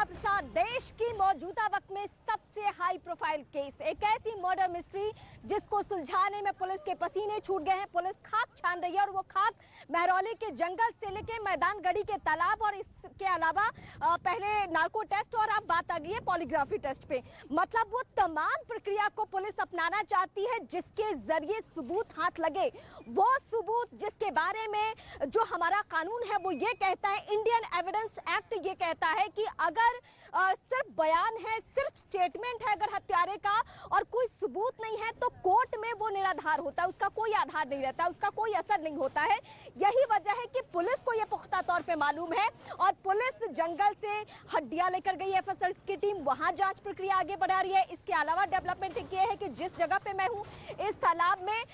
प्रसाद, देश की मौजूदा वक्त में सबसे हाई प्रोफाइल केस, एक ऐसी मर्डर मिस्ट्री जिसको सुलझाने में पुलिस के पसीने छूट गए हैं। पुलिस खाक छान रही है और वो खाक महरौली के जंगल से लेके मैदान गढ़ी के तालाब और इसके अलावा पहले नार्को टेस्ट और अब बात आ गई है पॉलीग्राफी टेस्ट पे। मतलब वो तमाम प्रक्रिया को पुलिस अपनाना चाहती है जिसके जरिए सबूत हाथ लगे। वो सबूत जिसके बारे में जो हमारा कानून है वो ये कहता है, इंडियन एविडेंस एक्ट ये कहता है कि अगर सिर्फ बयान है, सिर्फ स्टेटमेंट है अगर हत्यारे का और कोई सबूत नहीं है तो कोर्ट में वो निराधार होता है, उसका कोई आधार नहीं रहता, उसका कोई असर नहीं होता है। यही वजह है कि पुलिस को यह पुख्ता तौर पे मालूम है और पुलिस जंगल से हड्डियां लेकर गई है। एफएसएल की टीम वहां जांच प्रक्रिया आगे बढ़ा रही है। इसके अलावा डेवलपमेंट ये है कि जिस जगह पे मैं हूं इस तालाब में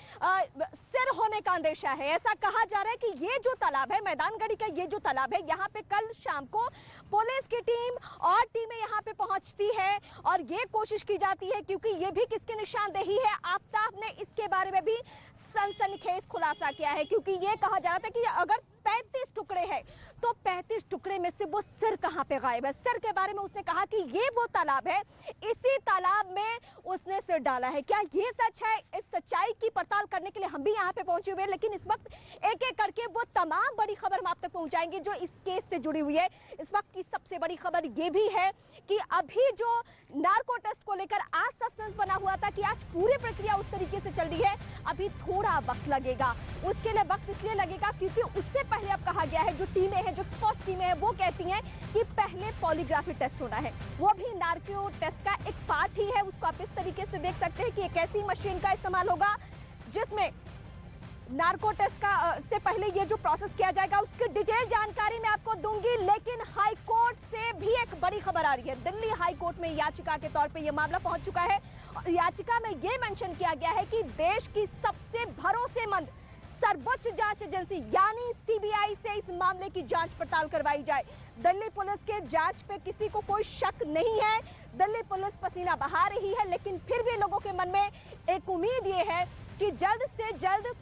सिर होने का अंदेशा है। ऐसा कहा जा रहा है कि ये जो तालाब है, मैदानगढ़ी का ये जो तालाब है, यहाँ पे कल शाम को पुलिस की टीम और टीमें यहाँ पे पहुंचती है और ये कोशिश की जाती है, क्योंकि ये भी किसकी निशानदेही है, आफ्ताब ने इसके बारे में भी सनसनीखेज खुलासा किया है। क्योंकि ये कहा जा रहा था कि अगर 35 टुकड़े हैं तो 35 टुकड़े में से वो सिर कहां पे गायब है। सिर के बारे में उसने कहा कि ये वो तालाब है, इसी तालाब में उसने सिर डाला है। क्या ये सच है? इस सच्चाई की पड़ताल करने के लिए हम भी यहाँ पे पहुंचे हुए हैं, लेकिन इस वक्त एक एक करके वो तमाम बड़ी खबर हम आप तक पहुंचाएंगे जो इस केस से जुड़ी हुई है। इस वक्त की सबसे बड़ी खबर ये भी है कि अभी जो नार्को टेस्ट को लेकर आज सस्पेंस बना हुआ था कि आज पूरी प्रक्रिया उस तरीके से चल रही है, अभी थोड़ा वक्त लगेगा। उसके लिए वक्त इसलिए लगेगा क्योंकि उससे पहले अब कहा गया है, जो टीमें हैं, जो एक्सपर्ट टीमें हैं, वो कहती हैं कि पहले पॉलीग्राफी टेस्ट होना है। वो भी नार्को टेस्ट का एक पार्ट ही है। उसको आप इस तरीके से देख सकते हैं कि एक ऐसी मशीन का इस्तेमाल होगा जिसमें नार्को टेस्ट का से पहले ये जो प्रोसेस किया जाएगा उसकी डिटेल जानकारी मैं आपको दूंगी। लेकिन हाई कोर्ट से भी एक बड़ी खबर आ रही है। दिल्ली हाई कोर्ट में याचिका के तौर पे ये मामला पहुंच चुका है और याचिका में ये मेंशन किया गया है कि देश की सबसे भरोसेमंद सर्वोच्च जांच एजेंसी यानी सीबीआई से इस मामले की जांच पड़ताल करवाई जाए। दिल्ली पुलिस के जांच पे किसी को कोई शक नहीं है। दिल्ली पुलिस पसीना बहा रही है, लेकिन फिर भी लोगों के मन में एक उम्मीद ये है कि जल्द से जल्द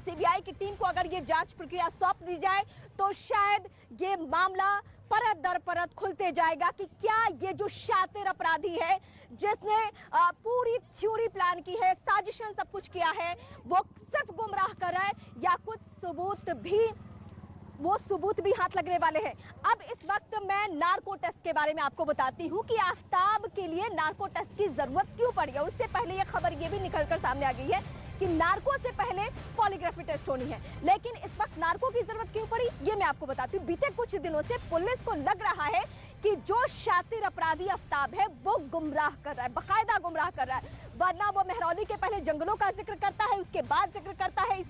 सीबीआई की टीम को अगर ये जांच प्रक्रिया सौंप दी जाए तो शायद ये मामला परत दर परत खुलते जाएगा कि क्या ये जो शातिर अपराधी है जिसने पूरी थ्योरी प्लान की है, साजिशन सब कुछ किया है, वो सिर्फ गुमराह कर रहा है या कुछ सबूत भी हाथ लगने वाले हैं। अब इस वक्त मैं नार्को टेस्ट के बारे में आपको बताती हूँ कि आफ्ताब के लिए नार्को टेस्ट की जरूरत क्यों पड़ी है। उससे पहले यह खबर ये भी निकलकर सामने आ गई है कि नार्को से पहले पॉलीग्राफी टेस्ट होनी है, लेकिन इस वक्त नार्को की जरूरत क्यों पड़ी ये मैं आपको बताती हूँ। बीते कुछ दिनों से पुलिस को लग रहा है कि जो शातिर अपराधी आफ्ताब है वो गुमराह कर रहा है, बाकायदा गुमराह कर रहा है। वरना वो महरौली के पहले जंगलों का जिक्र करता है, उसके बाद जिक्र करता है इस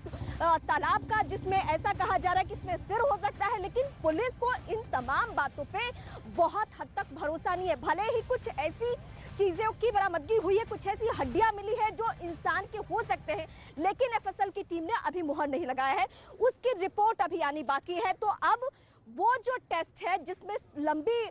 तालाब का जिसमें ऐसा कहा जा रहा है कि इसमें सिर हो सकता है। लेकिन पुलिस को इन तमाम बातों पे बहुत हद तक भरोसा नहीं है। भले ही कुछ ऐसी चीजों की बरामदगी हुई है, कुछ ऐसी हड्डियां मिली है जो इंसान के हो सकते हैं, लेकिन एफएसएल की टीम ने अभी मुहर नहीं लगाया है, उसकी रिपोर्ट अभी आनी बाकी है। तो अब वो जो टेस्ट है जिसमें लंबी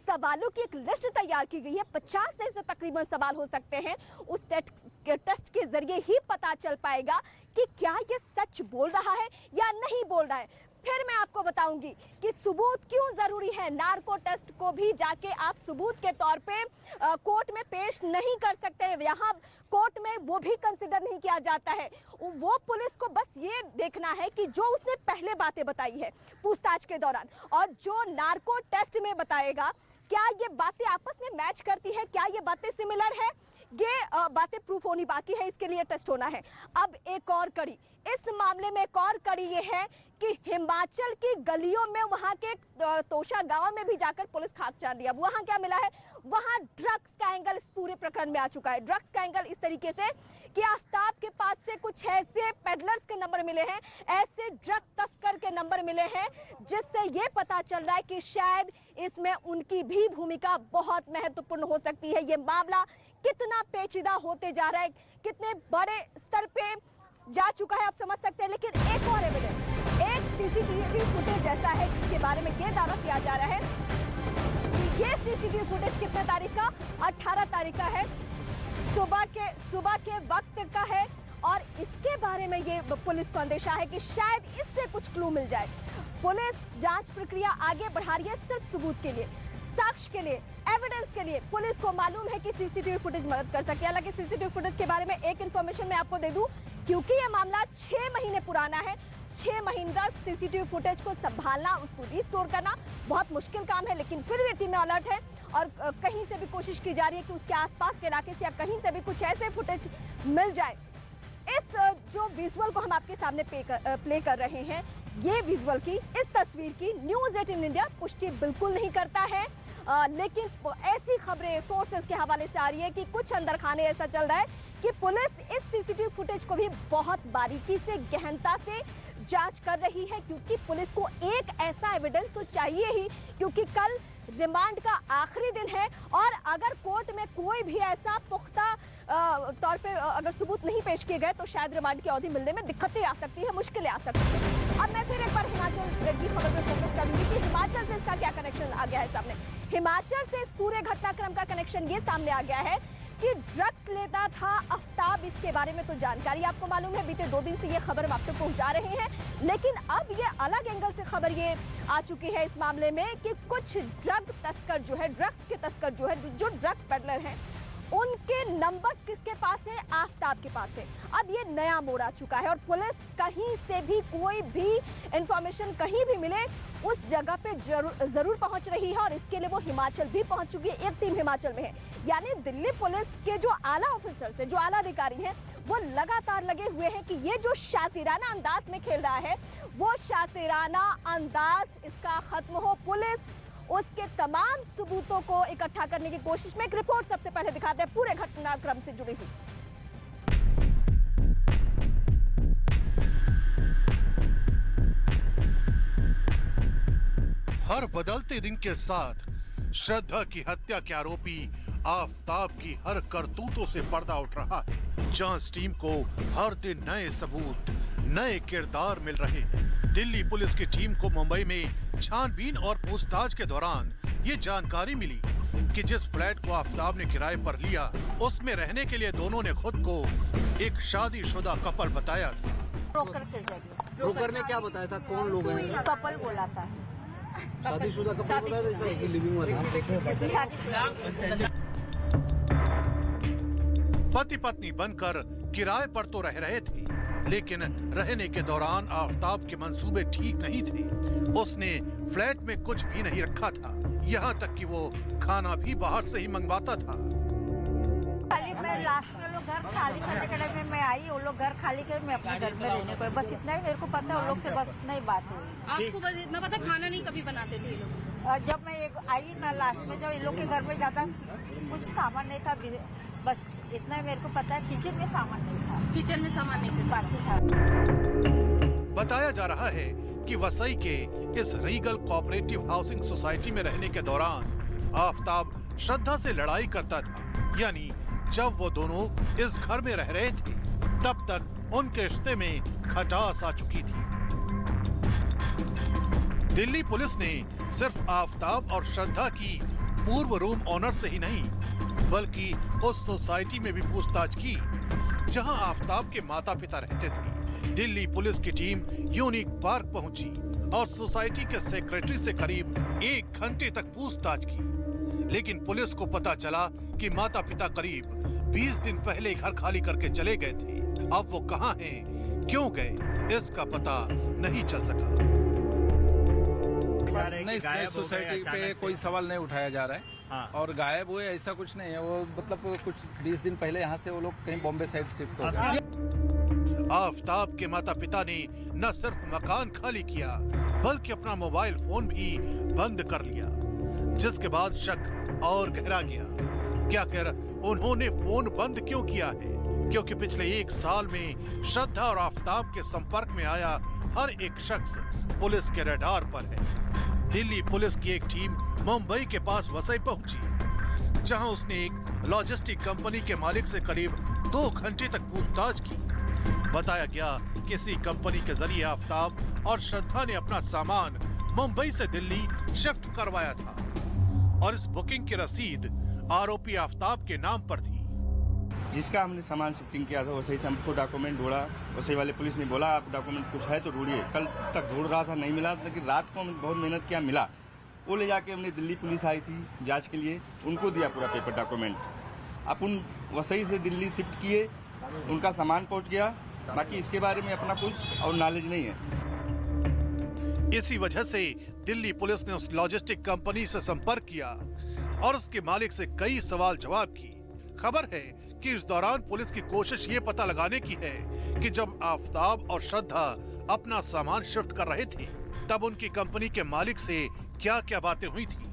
सवालों की एक लिस्ट तैयार की गई है, 50 से तकरीबन सवाल हो सकते हैं, उस टेस्ट के जरिए ही पता चल पाएगा कि क्या ये सच बोल रहा है या नहीं बोल रहा है। फिर मैं आपको बताऊंगी कि सबूत क्यों जरूरी है। नार्को टेस्ट को भी जाके आप सबूत के तौर पे कोर्ट में पेश नहीं कर सकते हैं, यहाँ कोर्ट में वो भी कंसिडर नहीं किया जाता है। वो पुलिस को बस ये देखना है कि जो उसने पहले बातें बताई है पूछताछ के दौरान और जो नार्को टेस्ट में बताएगा, क्या ये बातें आपस में मैच करती है, क्या ये बातें सिमिलर है, ये बातें प्रूफ होनी बाकी है, इसके लिए टेस्ट होना है। अब एक और कड़ी इस मामले में, एक और कड़ी ये है कि हिमाचल की गलियों में, वहां के तोशा गांव में भी जाकर पुलिस खाक छान रही है। वहां क्या मिला है, वहां ड्रग्स का एंगल इस पूरे प्रकरण में आ चुका है। ड्रग्स का एंगल इस तरीके से कि आफ्ताब के पास से कुछ ऐसे पेडलर्स के नंबर मिले हैं, ऐसे ड्रग तस्कर के नंबर मिले हैं, जिससे ये पता चल रहा है कि शायद इसमें उनकी भी भूमिका बहुत महत्वपूर्ण हो सकती है। ये मामला कितना पेचीदा होते जा रहा है, कितने बड़े स्तर पे जा चुका है, आप समझ सकते हैं। लेकिन एक और एविडेंस, एक सीसीटीवी फुटेज ऐसा है जिसके बारे में यह दावा किया जा रहा है कि ये सीसीटीवी फुटेज कितने तारीख का, 18 तारीख का है, सुबह के वक्त का है और इसके बारे में ये पुलिस को अंदेशा है कि शायद इससे कुछ क्लू मिल जाए। पुलिस जांच प्रक्रिया आगे बढ़ा रही है सिर्फ सबूत के लिए। साक्ष्य के लिए, एविडेंस के लिए पुलिस को मालूम है कि सीसीटीवी फुटेज मदद कर सकती है। हालांकि सीसीटीवी फुटेज के बारे में एक इन्फॉर्मेशन मैं आपको दे दूं, क्योंकि यह मामला 6 महीने पुराना है। 6 महीने तक सीसीटीवी फुटेज को संभालना, उसको रिस्टोर करना बहुत मुश्किल काम है, लेकिन फिर भी टीमें अलर्ट है और कहीं से भी कोशिश की जा रही है कि उसके आसपास के इलाके से या कहीं से भी कुछ ऐसे फुटेज मिल जाए। इस जो विजुअल को हम आपके सामने प्ले कर रहे हैं, ये विजुअल की, इस तस्वीर की न्यूज़ 18 इंडिया पुष्टि बिल्कुल नहीं करता है, लेकिन ऐसी खबरें सोर्सेज के हवाले से आ रही है कि कुछ अंदर खाने ऐसा चल रहा है कि पुलिस इस सीसीटीवी फुटेज को भी बहुत बारीकी से, गहनता से जांच कर रही है, क्योंकि पुलिस को एक ऐसा एविडेंस तो चाहिए ही, क्योंकि कल रिमांड का आखिरी दिन है और अगर कोर्ट में कोई भी ऐसा पुख्ता तौर पे अगर सबूत नहीं पेश किए गए तो शायद रिमांड की अवधि मिलने में दिक्कतें आ सकती है, मुश्किलें आ सकती है। अब मैं फिर एक बार हिमाचल की खबर पर फोकस करूंगी कि हिमाचल से इसका क्या कनेक्शन आ गया है सामने। हिमाचल से इस पूरे घटनाक्रम का कनेक्शन ये सामने आ गया है कि ड्रग्स लेता था आफ्ताब, इसके बारे में तो जानकारी आपको मालूम है, बीते 2 दिन से ये खबर हम आप तक पहुंचा रहे हैं, लेकिन अब ये अलग एंगल से खबर ये आ चुकी है इस मामले में कि कुछ ड्रग तस्कर जो है, ड्रग्स के तस्कर जो है, जो ड्रग पेडलर हैं, उनके नंबर किसके पास है? आफ्ताब के पास है। अब ये नया मोड़ आ चुका है और पुलिस कहीं से भी कोई भी इंफॉर्मेशन कहीं भी मिले उस जगह पे जरूर पहुंच रही है और इसके लिए वो हिमाचल भी पहुंच चुकी है। एक टीम हिमाचल में है, यानी दिल्ली पुलिस के जो आला ऑफिसर्स हैं, जो आला अधिकारी हैं, वो लगातार लगे हुए हैं कि ये जो शातिराना अंदाज में खेल रहा है, वो शातिराना अंदाज इसका खत्म हो। पुलिस उसके तमाम सबूतों को इकट्ठा करने की कोशिश में। एक रिपोर्ट सबसे पहले दिखाते हैं पूरे घटनाक्रम से जुड़ी हुई। हर बदलते दिन के साथ श्रद्धा की हत्या के आरोपी आफ्ताब की हर करतूतों से पर्दा उठ रहा है। जांच टीम को हर दिन नए सबूत, नए किरदार मिल रहे हैं। दिल्ली पुलिस की टीम को मुंबई में छानबीन और पूछताछ के दौरान ये जानकारी मिली कि जिस फ्लैट को आफ्ताब ने किराए पर लिया, उसमें रहने के लिए दोनों ने खुद को एक शादीशुदा कपल बताया था। ब्रोकर ने क्या बताया था? कौन लोग हैं? कपल बोला था, शादीशुदा कपल बोला था, लिविंग वाला शादीशुदा। पति पत्नी बनकर किराए पर तो रह रहे थे, लेकिन रहने के दौरान आफ्ताब के मंसूबे ठीक नहीं थे। उसने फ्लैट में कुछ भी नहीं रखा था, यहाँ तक कि वो खाना भी बाहर से ही मंगवाता था। खाली मैं लास्ट में लोग घर खाली करने के टाइम में मैं आई, वो लोग घर खाली कर, मैं अपने घर में रहने को, बस इतना ही मेरे को पता है। उन लोग से बस इतना ही बात हुई। आपको बस इतना पता, खाना नहीं कभी बनाते थे ये लोग? जब मैं आई ना लास्ट में, जब इन लोग के घर में ज्यादा कुछ सामान नहीं था, बस इतना ही मेरे को पता है। किचन में सामान नहीं था, किचन में सामान नहीं था, बाकी था। बताया जा रहा है कि वसई के इस रीगल कोऑपरेटिव हाउसिंग सोसाइटी में रहने के दौरान आफ्ताब श्रद्धा से लड़ाई करता था। यानी जब वो दोनों इस घर में रह रहे थे, तब तक उनके रिश्ते में खटास आ चुकी थी। दिल्ली पुलिस ने सिर्फ आफ्ताब और श्रद्धा की पूर्व रूम ऑनर से ही नहीं, बल्कि उस सोसाइटी में भी पूछताछ की जहां आफ्ताब के माता पिता रहते थे। दिल्ली पुलिस की टीम यूनिक पार्क पहुंची और सोसाइटी के सेक्रेटरी से करीब 1 घंटे तक पूछताछ की, लेकिन पुलिस को पता चला कि माता पिता करीब 20 दिन पहले घर खाली करके चले गए थे। अब वो कहां हैं, क्यों गए, इसका पता नहीं चल सका। नहीं, सोसाइटी पे कोई सवाल नहीं उठाया जा रहा है। हाँ। और गायब हुए ऐसा कुछ नहीं है। वो मतलब कुछ 20 दिन पहले यहाँ से वो लोग कहीं बॉम्बे साइड शिफ्ट हो गए। आफ्ताब के माता पिता ने न सिर्फ मकान खाली किया, बल्कि अपना मोबाइल फोन भी बंद कर लिया, जिसके बाद शक और गहरा गया कि आखिर उन्होंने फोन बंद क्यों किया है, क्योंकि पिछले 1 साल में श्रद्धा और आफ्ताब के संपर्क में आया हर एक शख्स पुलिस के रडार पर है। दिल्ली पुलिस की एक टीम मुंबई के पास वसई पहुंची, जहां उसने एक लॉजिस्टिक कंपनी के मालिक से करीब 2 घंटे तक पूछताछ की। बताया गया कि इसी कंपनी के जरिए आफ्ताब और श्रद्धा ने अपना सामान मुंबई से दिल्ली शिफ्ट करवाया था और इस बुकिंग की रसीद आरोपी आफ्ताब के नाम पर थी। जिसका हमने सामान शिफ्टिंग किया था वैसे ही हमको डॉक्यूमेंट ढूंढा। वैसे वाले पुलिस ने बोला आप डॉक्यूमेंट कुछ है तो ढूंढिए। कल तक ढूंढ रहा था, नहीं मिला, लेकिन रात को बहुत मेहनत किया, मिला। वो ले जाके हमने दिल्ली पुलिस आई थी जांच के लिए, उनको दिया पूरा पेपर डॉक्यूमेंट। अपन वसई से दिल्ली शिफ्ट किए, उनका सामान पहुंच गया, बाकी इसके बारे में अपना कुछ और नॉलेज नहीं है। इसी वजह से दिल्ली पुलिस ने उस लॉजिस्टिक कंपनी से संपर्क किया और उसके मालिक से कई सवाल जवाब की। खबर है कि इस दौरान पुलिस की कोशिश ये पता लगाने की है कि जब आफताब और श्रद्धा अपना सामान शिफ्ट कर रहे थे तब उनकी कंपनी के मालिक से क्या क्या बातें हुई थी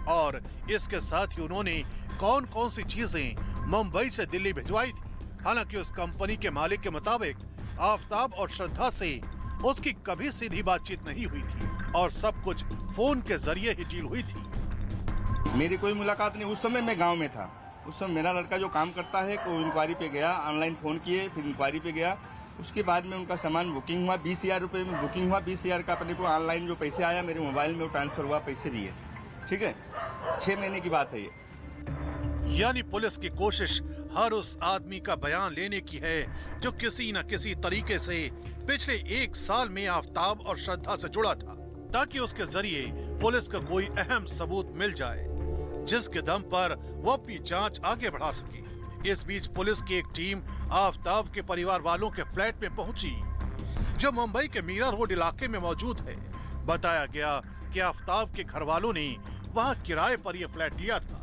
और इसके साथ ही उन्होंने कौन कौन सी चीजें मुंबई से दिल्ली भिजवाई थी। हालांकि उस कंपनी के मालिक के मुताबिक आफताब और श्रद्धा से उसकी कभी सीधी बातचीत नहीं हुई थी और सब कुछ फोन के जरिए ही डील हुई थी। मेरी कोई मुलाकात नहीं, उस समय मैं गांव में था। उस समय मेरा लड़का जो काम करता है को इंक्वायरी पे गया, ऑनलाइन फोन किए, फिर इंक्वायरी पे गया। उसके बाद में उनका सामान बुकिंग हुआ, 20,000 रुपये में बुकिंग हुआ। 20,000 का अपने को ऑनलाइन जो पैसे आया मेरे मोबाइल में वो ट्रांसफर हुआ, पैसे दिए। ठीक है, 6 महीने की बात है ये। यानी पुलिस की कोशिश हर उस आदमी का बयान लेने की है जो किसी न किसी तरीके से पिछले 1 साल में आफताब और श्रद्धा से जुड़ा था, ताकि उसके जरिए पुलिस का कोई अहम सबूत मिल जाए जिसके दम पर वो अपनी जांच आगे बढ़ा सके। इस बीच पुलिस की एक टीम आफताब के परिवार वालों के फ्लैट में पहुंची जो मुंबई के मीरा रोड इलाके में मौजूद है। बताया गया कि आफताब के घर वालों ने वहां किराए पर यह फ्लैट लिया था